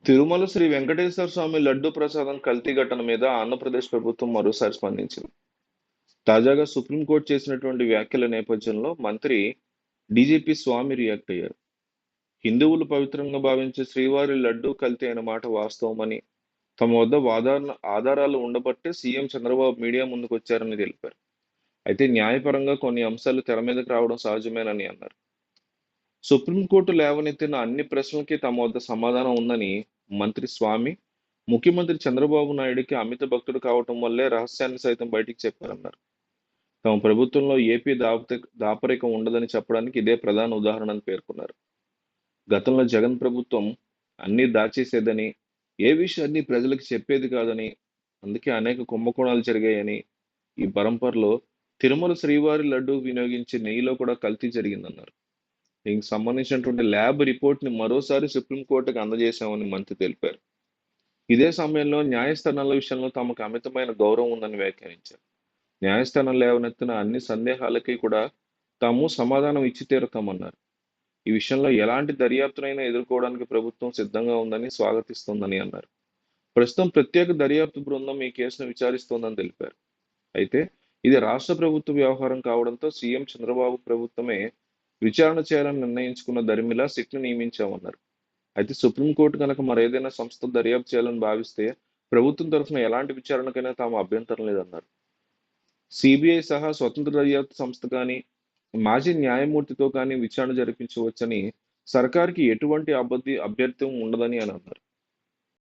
తిరుమల శ్రీ వెంకటేశ్వర స్వామి లడ్డూ ప్రసాదం కల్తీ ఘటన మీద ఆంధ్రప్రదేశ్ ప్రభుత్వం మరోసారి స్పందించింది. తాజాగా సుప్రీంకోర్టు చేసినటువంటి వ్యాఖ్యల నేపథ్యంలో మంత్రి డీజీపీ స్వామి రియాక్ట్ అయ్యారు. హిందువులు పవిత్రంగా భావించే శ్రీవారి లడ్డూ కల్తీ అయిన మాట వాస్తవమని, తమ వద్ద ఆధారాలు ఉండబట్టే సీఎం చంద్రబాబు మీడియా ముందుకొచ్చారని తెలిపారు. అయితే న్యాయపరంగా కొన్ని అంశాలు తెర మీదకు రావడం సహజమేనని అన్నారు. సుప్రీంకోర్టు లేవనెత్తిన అన్ని ప్రశ్నలకి తమ వద్ద సమాధానం ఉందని మంత్రి స్వామి, ముఖ్యమంత్రి చంద్రబాబు నాయుడికి అమిత భక్తుడు కావటం వల్లే రహస్యాన్ని సైతం బయటికి చెప్పారన్నారు. తమ ప్రభుత్వంలో ఏపీ దాపరికం ఉండదని చెప్పడానికి ఇదే ప్రధాన ఉదాహరణ అని పేర్కొన్నారు. గతంలో జగన్ ప్రభుత్వం అన్నీ దాచేసేదని, ఏ విషయాన్ని ప్రజలకు చెప్పేది కాదని, అందుకే అనేక కుంభకోణాలు జరిగాయని, ఈ పరంపరలో తిరుమల శ్రీవారి లడ్డూ వినియోగించే నెయ్యిలో కూడా కల్తీ జరిగిందన్నారు. దీనికి సంబంధించినటువంటి ల్యాబ్ రిపోర్ట్‌ని మరోసారి సుప్రీంకోర్టుకి అందజేశామని మంత్రి తెలిపారు. ఇదే సమయంలో న్యాయస్థానాల విషయంలో తమకు అమితమైన గౌరవం ఉందని వ్యాఖ్యానించారు. న్యాయస్థానం లేవనెత్తిన అన్ని సందేహాలకి కూడా తాము సమాధానం ఇచ్చి తీరుతామన్నారు. ఈ విషయంలో ఎలాంటి దర్యాప్తునైనా ఎదుర్కోవడానికి ప్రభుత్వం సిద్ధంగా ఉందని స్వాగతిస్తోందని అన్నారు. ప్రస్తుతం ప్రత్యేక దర్యాప్తు బృందం ఈ కేసును విచారిస్తోందని తెలిపారు. అయితే ఇది రాష్ట్ర ప్రభుత్వ వ్యవహారం కావడంతో సీఎం చంద్రబాబు ప్రభుత్వమే విచారణ చేయాలని నిర్ణయించుకున్న దరిమిలా సిట్‌ని నియమించామన్నారు. అయితే సుప్రీంకోర్టు కనుక మరేదైనా సంస్థ దర్యాప్తు చేయాలని భావిస్తే ప్రభుత్వం తరఫున ఎలాంటి విచారణకైనా తాము అభ్యంతరం లేదన్నారు. సిబిఐ సహా స్వతంత్ర దర్యాప్తు సంస్థ కానీ, మాజీ న్యాయమూర్తితో కానీ విచారణ జరిపించవచ్చని, సర్కార్‌కి ఎటువంటి అభ్యంతరం ఉండదని అని అన్నారు.